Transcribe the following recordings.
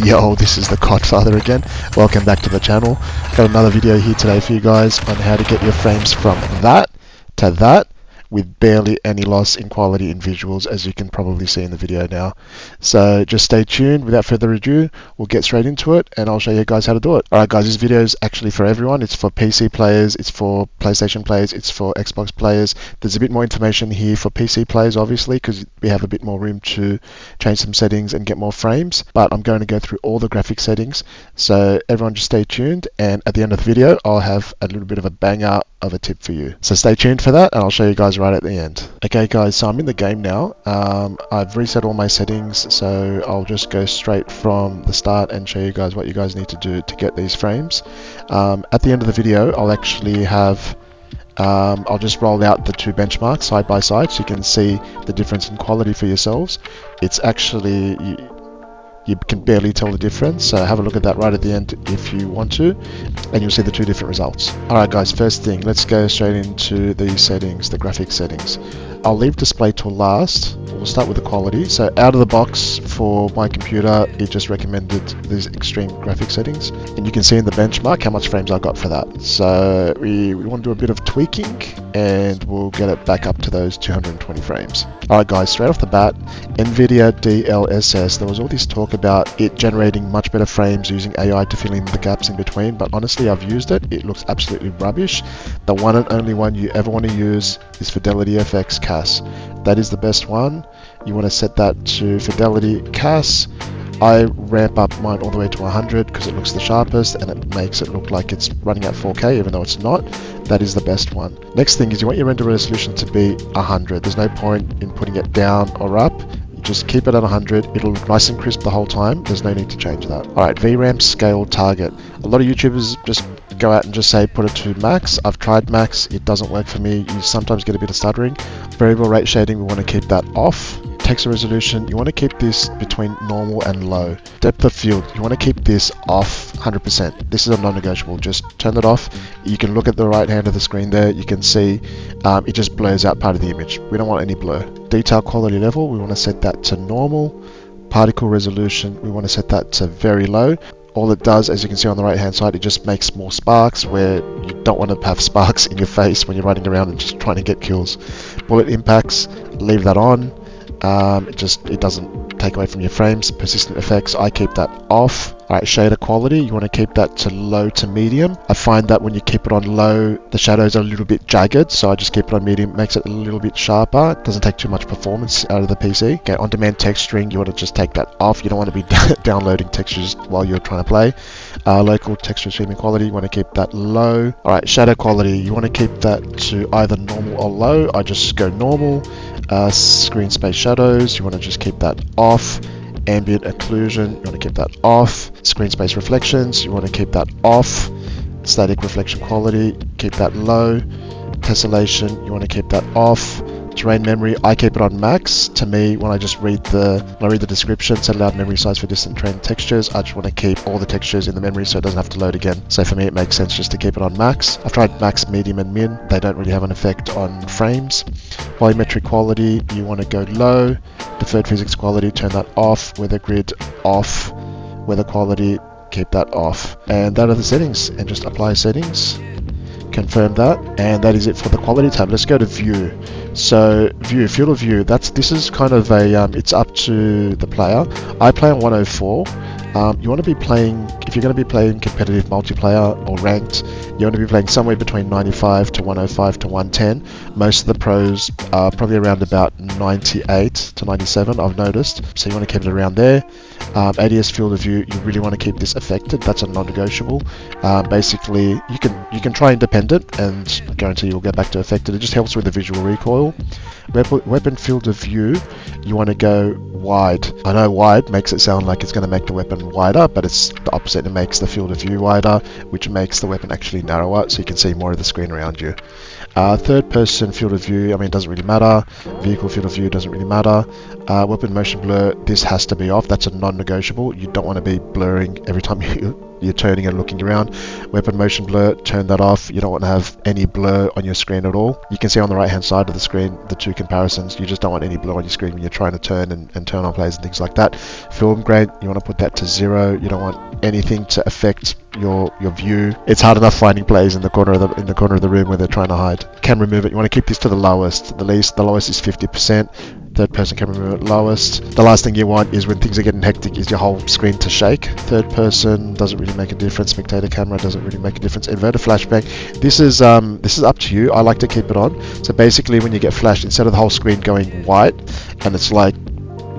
Yo, this is the Godfather again. Welcome back to the channel. Got another video here today for you guys on how to get your frames from that to that with barely any loss in quality in visuals, as you can probably see in the video now. So just stay tuned. Without further ado, we'll get straight into it and I'll show you guys how to do it. Alright guys, this video is actually for everyone. It's for PC players, it's for PlayStation players, it's for Xbox players. There's a bit more information here for PC players obviously, because we have a bit more room to change some settings and get more frames, but I'm going to go through all the graphic settings. So everyone just stay tuned, and at the end of the video I'll have a little bit of a banger of a tip for you. So stay tuned for that and I'll show you guys right at the end. Okay guys, so I'm in the game now. I've reset all my settings, so I'll just go straight from the start and show you guys what you guys need to do to get these frames. At the end of the video I'll actually have I'll just roll out the two benchmarks side by side so you can see the difference in quality for yourselves. It's actually, you can barely tell the difference, so have a look at that right at the end if you want to, and you'll see the two different results. Alright guys, first thing, let's go straight into the settings, the graphic settings. I'll leave display till last. We'll start with the quality. So out of the box for my computer, it just recommended these extreme graphic settings, and you can see in the benchmark how much frames I got for that. So we want to do a bit of tweaking and we'll get it back up to those 220 frames. Alright guys, straight off the bat, NVIDIA DLSS, there was all this talk about it generating much better frames using AI to fill in the gaps in between, but honestly I've used it, it looks absolutely rubbish. The one and only one you ever want to use is Fidelity FX CAS. That is the best one. You want to set that to Fidelity CAS. I ramp up mine all the way to 100 because it looks the sharpest and it makes it look like it's running at 4K even though it's not. That is the best one. Next thing is you want your render resolution to be 100. There's no point in putting it down or up. Just keep it at 100. It'll look nice and crisp the whole time. There's no need to change that. Alright, VRAM scale target. A lot of YouTubers just go out and just say put it to max. I've tried max. It doesn't work for me. You sometimes get a bit of stuttering. Variable rate shading, we want to keep that off. Texture resolution, you want to keep this between normal and low. Depth of field, you want to keep this off 100%. This is a non-negotiable. Just turn it off. You can look at the right hand of the screen there. You can see it just blurs out part of the image. We don't want any blur. Detail quality level, we want to set that to normal. Particle resolution, we want to set that to very low. All it does, as you can see on the right hand side, it just makes more sparks where you don't want to have sparks in your face when you're running around and just trying to get kills. Bullet impacts, leave that on. It doesn't take away from your frames. Persistent effects, I keep that off. Alright, shader quality, you want to keep that to low to medium. I find that when you keep it on low, the shadows are a little bit jagged, so I just keep it on medium, makes it a little bit sharper. It doesn't take too much performance out of the PC. Okay, on-demand texturing, you want to just take that off. You don't want to be downloading textures while you're trying to play. Local texture streaming quality, you want to keep that low. Alright, shadow quality, you want to keep that to either normal or low. I just go normal. Screen space shadows, you want to just keep that off. Ambient occlusion, you want to keep that off. Screen space reflections, you want to keep that off. Static reflection quality, keep that low. Tessellation, you want to keep that off. Terrain memory, I keep it on max. To me, when I just read the description, set allowed memory size for distant terrain textures, I just want to keep all the textures in the memory so it doesn't have to load again. So for me, it makes sense just to keep it on max. I've tried max, medium, and min. They don't really have an effect on frames. Volumetric quality, you want to go low. Deferred physics quality, turn that off. Weather grid, off. Weather quality, keep that off. And that are the settings. And just apply settings. Confirm that, and that is it for the quality tab. Let's go to view. So view, field of view, this is kind of a it's up to the player. I play on 104. You want to be playing, if you're going to be playing competitive multiplayer or ranked, you want to be playing somewhere between 95 to 105 to 110. Most of the pros are probably around about 98 to 97, I've noticed. So you want to keep it around there. ADS field of view, you really want to keep this affected. That's a non-negotiable. Basically, you can try independent, and I guarantee you'll get back to affected. It just helps with the visual recoil. Weapon field of view, you want to go wide. I know wide makes it sound like it's going to make the weapon wider, but it's the opposite. It makes the field of view wider, which makes the weapon actually narrower, so you can see more of the screen around you. Third person field of view, I mean, it doesn't really matter. Vehicle field of view doesn't really matter. Weapon motion blur, this has to be off. That's a non-negotiable. You don't want to be blurring every time you you're turning and looking around. Weapon motion blur, turn that off. You don't want to have any blur on your screen at all. You can see on the right hand side of the screen the two comparisons. You just don't want any blur on your screen when you're trying to turn and turn on plays and things like that. Film grain, you want to put that to 0. You don't want anything to affect your view. It's hard enough finding plays in the corner of the room where they're trying to hide. Camera movement, you want to keep this to the lowest. The lowest is 50%. Third person camera movement lowest. The last thing you want is when things are getting hectic is your whole screen to shake. Third person doesn't really make a difference. Spectator camera doesn't really make a difference. Inverted flashbang. This is up to you. I like to keep it on. So basically when you get flashed, instead of the whole screen going white and it's like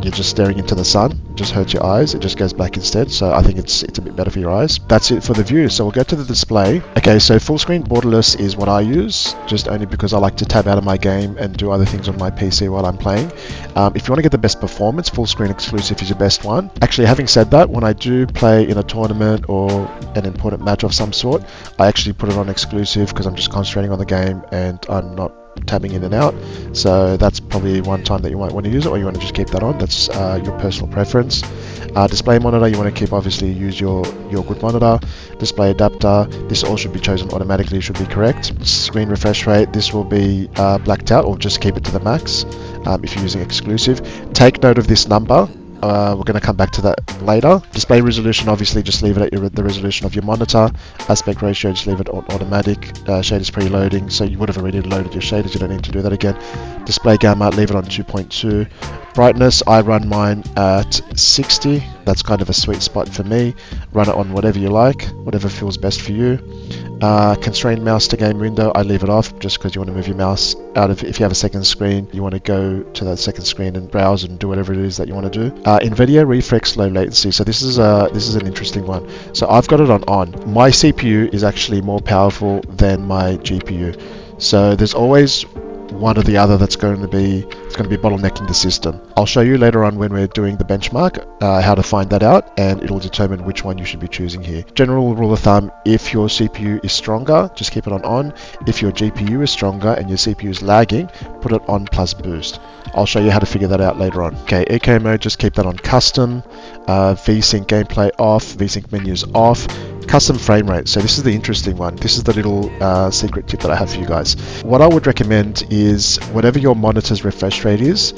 you're just staring into the sun, it just hurts your eyes, it just goes black instead. So I think it's a bit better for your eyes. That's it for the view. So we'll go to the display. Okay, so full screen borderless is what I use, just only because I like to tab out of my game and do other things on my PC while I'm playing. If you want to get the best performance, full screen exclusive is your best one. Actually, having said that, when I do play in a tournament or an important match of some sort, I actually put it on exclusive because I'm just concentrating on the game and I'm not tabbing in and out. So that's probably one time that you might want to use it, or you want to just keep that on. That's your personal preference. Display monitor, you want to keep, obviously use your good monitor. Display adapter, this all should be chosen automatically, should be correct. Screen refresh rate, this will be blacked out, or just keep it to the max if you're using exclusive. Take note of this number. We're going to come back to that later. Display resolution, obviously just leave it at the resolution of your monitor. Aspect ratio, just leave it on automatic. Shaders preloading, so you would have already loaded your shaders, you don't need to do that again. Display gamma, leave it on 2.2. Brightness, I run mine at 60. That's kind of a sweet spot for me. Run it on whatever you like, whatever feels best for you. Constrained mouse to game window, I leave it off just because you want to move your mouse out of, if you have a second screen, you want to go to that second screen and browse and do whatever it is that you want to do. NVIDIA reflex low latency, so this is an interesting one. So I've got it on. My CPU is actually more powerful than my GPU, so there's always one or the other that's going to be bottlenecking the system. I'll show you later on when we're doing the benchmark how to find that out, and it'll determine which one you should be choosing here. General rule of thumb, if your CPU is stronger, just keep it on. If your GPU is stronger and your CPU is lagging, put it on plus boost. I'll show you how to figure that out later on. Okay, EK mode, just keep that on custom. VSync gameplay off, VSync menus off. Custom frame rate, so this is the interesting one. This is the little secret tip that I have for you guys. What I would recommend is whatever your monitor's refresh rate is,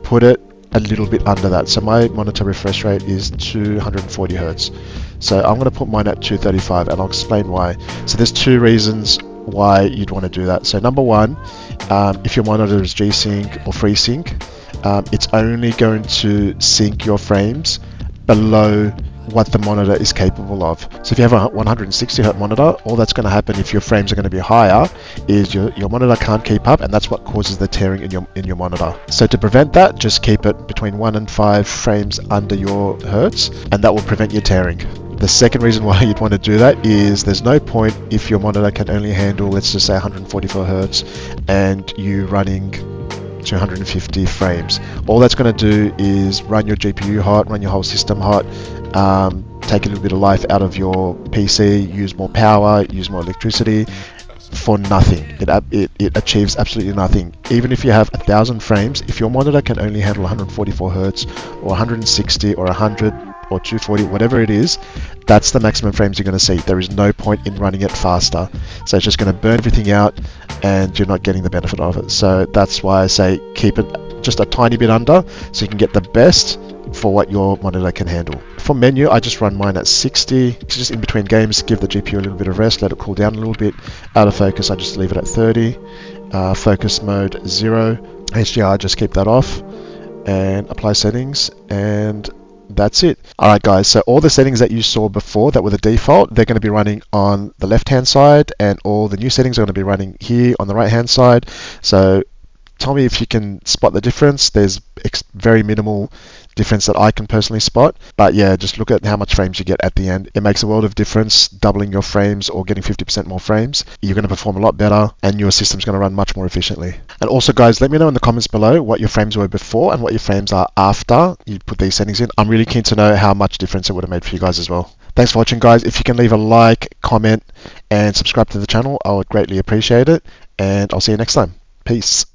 put it a little bit under that. So my monitor refresh rate is 240 Hertz. So I'm going to put mine at 235, and I'll explain why. So there's two reasons why you'd want to do that. So number one, if your monitor is G-Sync or FreeSync, it's only going to sync your frames below what the monitor is capable of. So if you have a 160 Hz monitor, all that's going to happen if your frames are going to be higher is your monitor can't keep up, and that's what causes the tearing in your monitor. So to prevent that, just keep it between 1 and 5 frames under your hertz, and that will prevent your tearing. The second reason why you'd want to do that is there's no point if your monitor can only handle, let's just say 144 Hertz, and you running 250 frames. All that's going to do is run your GPU hot, run your whole system hot, take a little bit of life out of your PC, use more power, use more electricity for nothing. It achieves absolutely nothing. Even if you have 1,000 frames, if your monitor can only handle 144 Hertz or 160 or 100 or 240, whatever it is, that's the maximum frames you're going to see. There is no point in running it faster. So it's just going to burn everything out and you're not getting the benefit of it. So that's why I say keep it just a tiny bit under so you can get the best for what your monitor can handle. For menu, I just run mine at 60. It's just in between games, give the GPU a little bit of rest, let it cool down a little bit. Out of focus, I just leave it at 30. Focus mode 0. HDR, just keep that off and apply settings, and that's it. Alright guys, so all the settings that you saw before that were the default, they're going to be running on the left hand side, and all the new settings are going to be running here on the right hand side. So tell me if you can spot the difference. There's very minimal difference that I can personally spot, but yeah, just look at how much frames you get at the end. It makes a world of difference. Doubling your frames or getting 50% more frames, you're going to perform a lot better and your system's going to run much more efficiently. And also guys, let me know in the comments below what your frames were before and what your frames are after you put these settings in. I'm really keen to know how much difference it would have made for you guys as well. Thanks for watching guys. If you can leave a like, comment and subscribe to the channel, I would greatly appreciate it, and I'll see you next time. Peace.